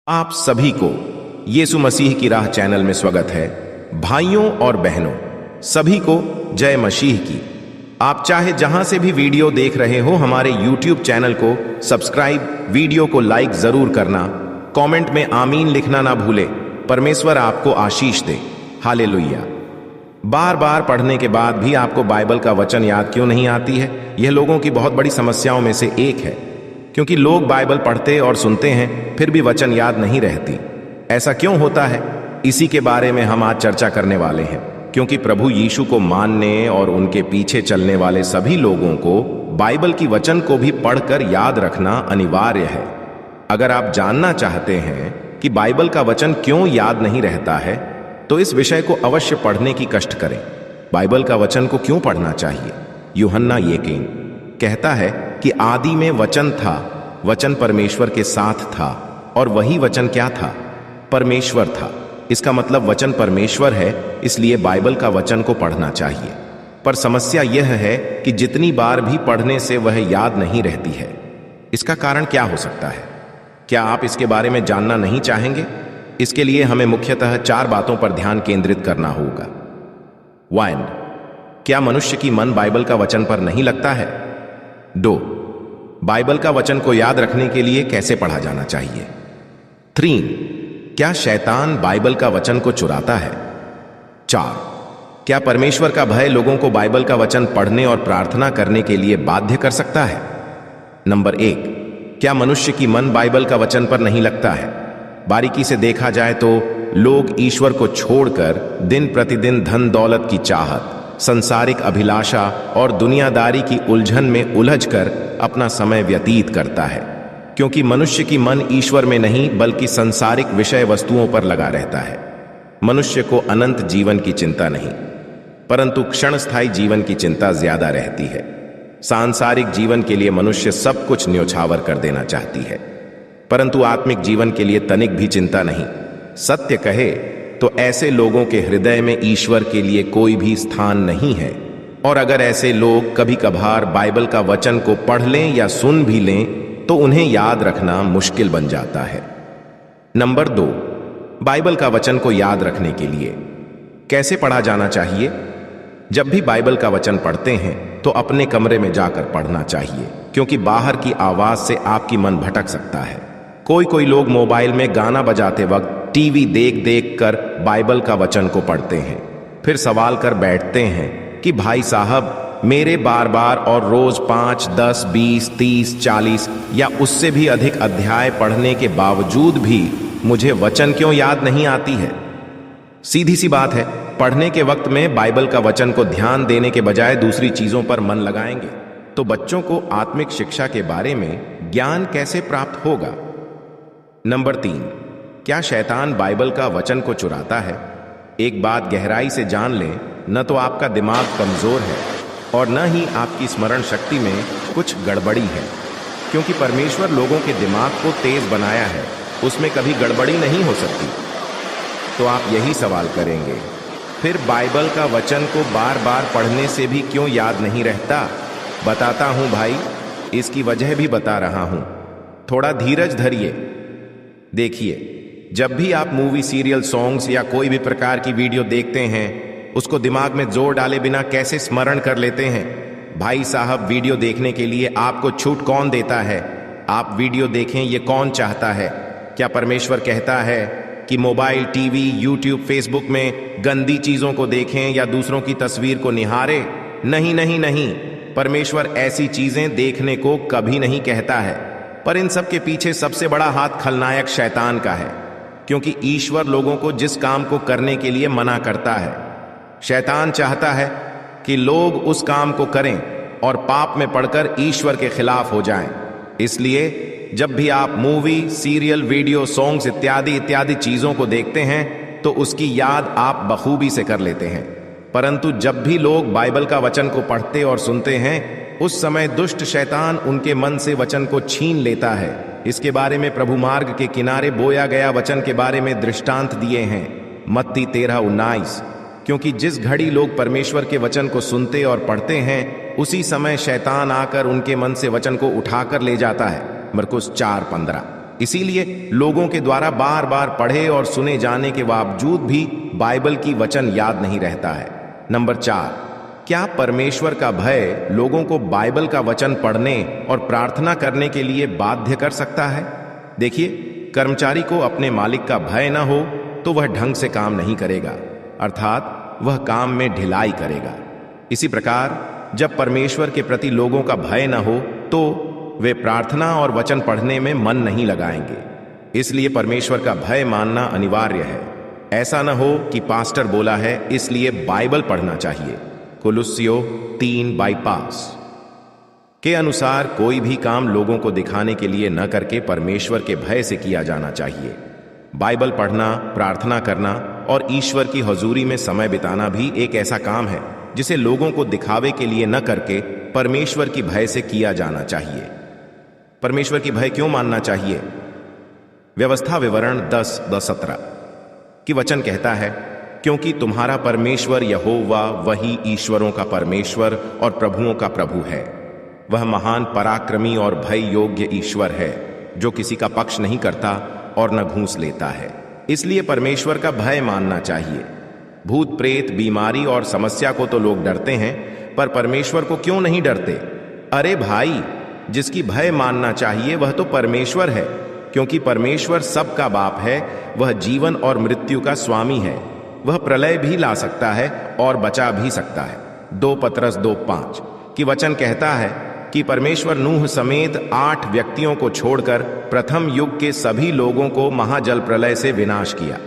आप सभी को यीशु मसीह की राह चैनल में स्वागत है। भाइयों और बहनों, सभी को जय मसीह की। आप चाहे जहां से भी वीडियो देख रहे हो, हमारे YouTube चैनल को सब्सक्राइब, वीडियो को लाइक जरूर करना, कमेंट में आमीन लिखना ना भूले। परमेश्वर आपको आशीष दे। हालेलुया। बार बार पढ़ने के बाद भी आपको बाइबल का वचन याद क्यों नहीं आती है? यह लोगों की बहुत बड़ी समस्याओं में से एक है, क्योंकि लोग बाइबल पढ़ते और सुनते हैं, फिर भी वचन याद नहीं रहती। ऐसा क्यों होता है? इसी के बारे में हम आज चर्चा करने वाले हैं, क्योंकि प्रभु यीशु को मानने और उनके पीछे चलने वाले सभी लोगों को बाइबल की वचन को भी पढ़कर याद रखना अनिवार्य है। अगर आप जानना चाहते हैं कि बाइबल का वचन क्यों याद नहीं रहता है, तो इस विषय को अवश्य पढ़ने की कष्ट करें। बाइबल का वचन को क्यों पढ़ना चाहिए? यूहन्ना येकेन कहता है कि आदि में वचन था, वचन परमेश्वर के साथ था, और वही वचन क्या था? परमेश्वर था। इसका मतलब वचन परमेश्वर है, इसलिए बाइबल का वचन को पढ़ना चाहिए। पर समस्या यह है कि जितनी बार भी पढ़ने से वह याद नहीं रहती है। इसका कारण क्या हो सकता है? क्या आप इसके बारे में जानना नहीं चाहेंगे? इसके लिए हमें मुख्यतः 4 बातों पर ध्यान केंद्रित करना होगा। 1. क्या मनुष्य की मन बाइबल का वचन पर नहीं लगता है? 2. बाइबल का वचन को याद रखने के लिए कैसे पढ़ा जाना चाहिए? 3. क्या शैतान बाइबल का वचन को चुराता है? 4. क्या परमेश्वर का भय लोगों को बाइबल का वचन पढ़ने और प्रार्थना करने के लिए बाध्य कर सकता है? नंबर 1. क्या मनुष्य की मन बाइबल का वचन पर नहीं लगता है? बारीकी से देखा जाए तो लोग ईश्वर को छोड़कर दिन प्रतिदिन धन दौलत की चाहत, संसारिक अभिलाषा और दुनियादारी की उलझन में उलझकर अपना समय व्यतीत करता है, क्योंकि मनुष्य की मन ईश्वर में नहीं बल्कि संसारिक विषय वस्तुओं पर लगा रहता है। मनुष्य को अनंत जीवन की चिंता नहीं, परंतु क्षणस्थायी जीवन की चिंता ज्यादा रहती है। सांसारिक जीवन के लिए मनुष्य सब कुछ न्योछावर कर देना चाहती है, परंतु आत्मिक जीवन के लिए तनिक भी चिंता नहीं। सत्य कहे तो ऐसे लोगों के हृदय में ईश्वर के लिए कोई भी स्थान नहीं है, और अगर ऐसे लोग कभी कभार बाइबल का वचन को पढ़ लें या सुन भी लें तो उन्हें याद रखना मुश्किल बन जाता है। नंबर 2. बाइबल का वचन को याद रखने के लिए कैसे पढ़ा जाना चाहिए? जब भी बाइबल का वचन पढ़ते हैं तो अपने कमरे में जाकर पढ़ना चाहिए, क्योंकि बाहर की आवाज से आपकी मन भटक सकता है। कोई लोग मोबाइल में गाना बजाते वक्त टीवी देख देख कर बाइबल का वचन को पढ़ते हैं, फिर सवाल कर बैठते हैं कि भाई साहब, मेरे बार बार और रोज 5, 10, 20, 30, 40 या उससे भी अधिक अध्याय पढ़ने के बावजूद भी मुझे वचन क्यों याद नहीं आती है? सीधी सी बात है, पढ़ने के वक्त में बाइबल का वचन को ध्यान देने के बजाय दूसरी चीजों पर मन लगाएंगे तो बच्चों को आत्मिक शिक्षा के बारे में ज्ञान कैसे प्राप्त होगा? नंबर 3. क्या शैतान बाइबल का वचन को चुराता है? एक बात गहराई से जान लें, न तो आपका दिमाग कमजोर है और न ही आपकी स्मरण शक्ति में कुछ गड़बड़ी है, क्योंकि परमेश्वर लोगों के दिमाग को तेज बनाया है, उसमें कभी गड़बड़ी नहीं हो सकती। तो आप यही सवाल करेंगे, फिर बाइबल का वचन को बार बार पढ़ने से भी क्यों याद नहीं रहता? बताता हूं भाई, इसकी वजह भी बता रहा हूं। थोड़ा धीरज धरिए। देखिए, जब भी आप मूवी, सीरियल, सॉन्ग्स या कोई भी प्रकार की वीडियो देखते हैं, उसको दिमाग में जोर डाले बिना कैसे स्मरण कर लेते हैं? भाई साहब, वीडियो देखने के लिए आपको छूट कौन देता है? आप वीडियो देखें, ये कौन चाहता है? क्या परमेश्वर कहता है कि मोबाइल, टीवी, यूट्यूब, फेसबुक में गंदी चीजों को देखें या दूसरों की तस्वीर को निहारे? नहीं नहीं नहीं, परमेश्वर ऐसी चीजें देखने को कभी नहीं कहता है। पर इन सब के पीछे सबसे बड़ा हाथ खलनायक शैतान का है, क्योंकि ईश्वर लोगों को जिस काम को करने के लिए मना करता है, शैतान चाहता है कि लोग उस काम को करें और पाप में पड़कर ईश्वर के खिलाफ हो जाएं। इसलिए जब भी आप मूवी, सीरियल, वीडियो, सॉन्ग्स इत्यादि चीजों को देखते हैं तो उसकी याद आप बखूबी से कर लेते हैं, परंतु जब भी लोग बाइबल का वचन को पढ़ते और सुनते हैं, उस समय दुष्ट शैतान उनके मन से वचन को छीन लेता है। इसके बारे में प्रभु मार्ग के किनारे बोया गया वचन के बारे में दृष्टांत दिए हैं, मत्ती 13:19। क्योंकि जिस घड़ी लोग परमेश्वर के वचन को सुनते और पढ़ते हैं, उसी समय शैतान आकर उनके मन से वचन को उठाकर ले जाता है। मरकुस 4:15। इसीलिए लोगों के द्वारा बार बार पढ़े और सुने जाने के बावजूद भी बाइबल की वचन याद नहीं रहता है। नंबर 4, क्या परमेश्वर का भय लोगों को बाइबल का वचन पढ़ने और प्रार्थना करने के लिए बाध्य कर सकता है? देखिए, कर्मचारी को अपने मालिक का भय न हो तो वह ढंग से काम नहीं करेगा, अर्थात वह काम में ढिलाई करेगा। इसी प्रकार जब परमेश्वर के प्रति लोगों का भय न हो तो वे प्रार्थना और वचन पढ़ने में मन नहीं लगाएंगे। इसलिए परमेश्वर का भय मानना अनिवार्य है। ऐसा न हो कि पास्टर बोला है इसलिए बाइबल पढ़ना चाहिए। कुलुस्सियों 3 बाईपास के अनुसार कोई भी काम लोगों को दिखाने के लिए न करके परमेश्वर के भय से किया जाना चाहिए। बाइबल पढ़ना, प्रार्थना करना और ईश्वर की हजूरी में समय बिताना भी एक ऐसा काम है जिसे लोगों को दिखावे के लिए न करके परमेश्वर की भय से किया जाना चाहिए। परमेश्वर की भय क्यों मानना चाहिए? व्यवस्था विवरण 10:17 की वचन कहता है, क्योंकि तुम्हारा परमेश्वर यहोवा वही ईश्वरों का परमेश्वर और प्रभुओं का प्रभु है। वह महान पराक्रमी और भय योग्य ईश्वर है जो किसी का पक्ष नहीं करता और न घूस लेता है। इसलिए परमेश्वर का भय मानना चाहिए। भूत प्रेत, बीमारी और समस्या को तो लोग डरते हैं, पर परमेश्वर को क्यों नहीं डरते? अरे भाई, जिसकी भय मानना चाहिए वह तो परमेश्वर है, क्योंकि परमेश्वर सबका बाप है। वह जीवन और मृत्यु का स्वामी है। वह प्रलय भी ला सकता है और बचा भी सकता है। 2 पतरस 2:5 की वचन कहता है कि परमेश्वर नूह समेत 8 व्यक्तियों को छोड़कर प्रथम युग के सभी लोगों को महाजल प्रलय से विनाश किया,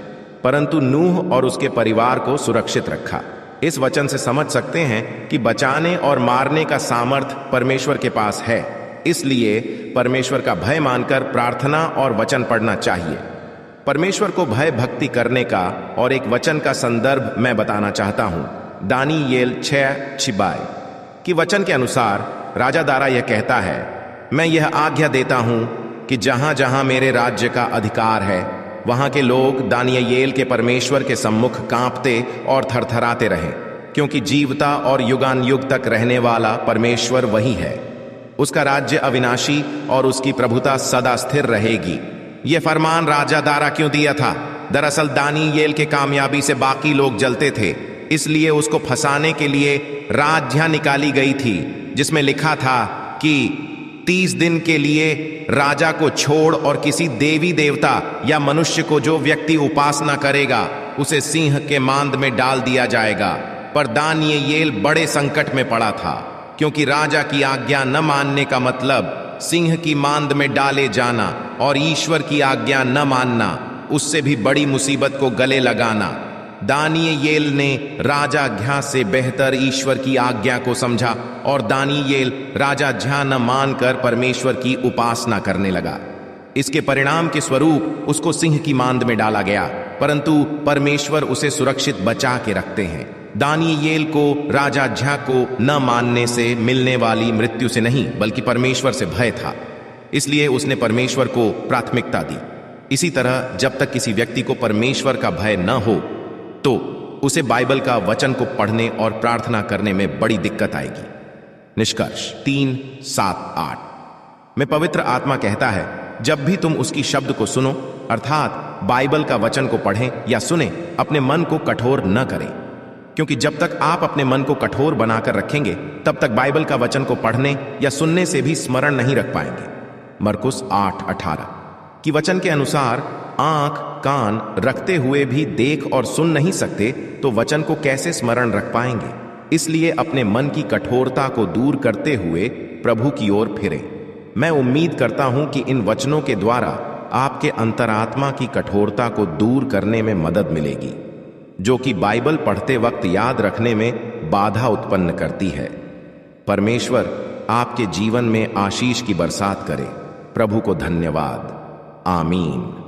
परंतु नूह और उसके परिवार को सुरक्षित रखा। इस वचन से समझ सकते हैं कि बचाने और मारने का सामर्थ्य परमेश्वर के पास है। इसलिए परमेश्वर का भय मानकर प्रार्थना और वचन पढ़ना चाहिए। परमेश्वर को भय भक्ति करने का और एक वचन का संदर्भ मैं बताना चाहता हूं। दानियेल 6:6 की वचन के अनुसार राजा दारा यह कहता है, मैं यह आज्ञा देता हूं कि जहां जहां मेरे राज्य का अधिकार है वहां के लोग दानियेल के परमेश्वर के सम्मुख कांपते और थरथराते रहें, क्योंकि जीवता और युगान युग तक रहने वाला परमेश्वर वही है। उसका राज्य अविनाशी और उसकी प्रभुता सदा स्थिर रहेगी। यह फरमान राजा दारा क्यों दिया था? दरअसल दानियेल के कामयाबी से बाकी लोग जलते थे, इसलिए उसको फंसाने के लिए राज्ञा निकाली गई थी जिसमें लिखा था कि 30 दिन के लिए राजा को छोड़ और किसी देवी देवता या मनुष्य को जो व्यक्ति उपासना करेगा उसे सिंह के मांद में डाल दिया जाएगा। पर दानियेल बड़े संकट में पड़ा था, क्योंकि राजा की आज्ञा न मानने का मतलब सिंह की मांद में डाले जाना और ईश्वर की आज्ञा न मानना, उससे भी बड़ी मुसीबत को गले लगाना। दानियेल ने राजाज्ञा से बेहतर ईश्वर की आज्ञा को समझा और दानियेल राजाज्ञा न मानकर परमेश्वर की उपासना करने लगा। इसके परिणाम के स्वरूप उसको सिंह की मांद में डाला गया, परंतु परमेश्वर उसे सुरक्षित बचा के रखते हैं। दानियेल को राजाज्ञा को न मानने से मिलने वाली मृत्यु से नहीं बल्कि परमेश्वर से भय था, इसलिए उसने परमेश्वर को प्राथमिकता दी। इसी तरह जब तक किसी व्यक्ति को परमेश्वर का भय न हो तो उसे बाइबल का वचन को पढ़ने और प्रार्थना करने में बड़ी दिक्कत आएगी। निष्कर्ष 3:7-8 में पवित्र आत्मा कहता है, जब भी तुम उसकी शब्द को सुनो, अर्थात बाइबल का वचन को पढ़ें या सुने, अपने मन को कठोर न करें, क्योंकि जब तक आप अपने मन को कठोर बनाकर रखेंगे तब तक बाइबल का वचन को पढ़ने या सुनने से भी स्मरण नहीं रख पाएंगे। मरकुस 8:18 की वचन के अनुसार आंख कान रखते हुए भी देख और सुन नहीं सकते तो वचन को कैसे स्मरण रख पाएंगे? इसलिए अपने मन की कठोरता को दूर करते हुए प्रभु की ओर फिरें। मैं उम्मीद करता हूं कि इन वचनों के द्वारा आपके अंतरात्मा की कठोरता को दूर करने में मदद मिलेगी, जो कि बाइबल पढ़ते वक्त याद रखने में बाधा उत्पन्न करती है। परमेश्वर आपके जीवन में आशीष की बरसात करे। प्रभु को धन्यवाद। आमीन।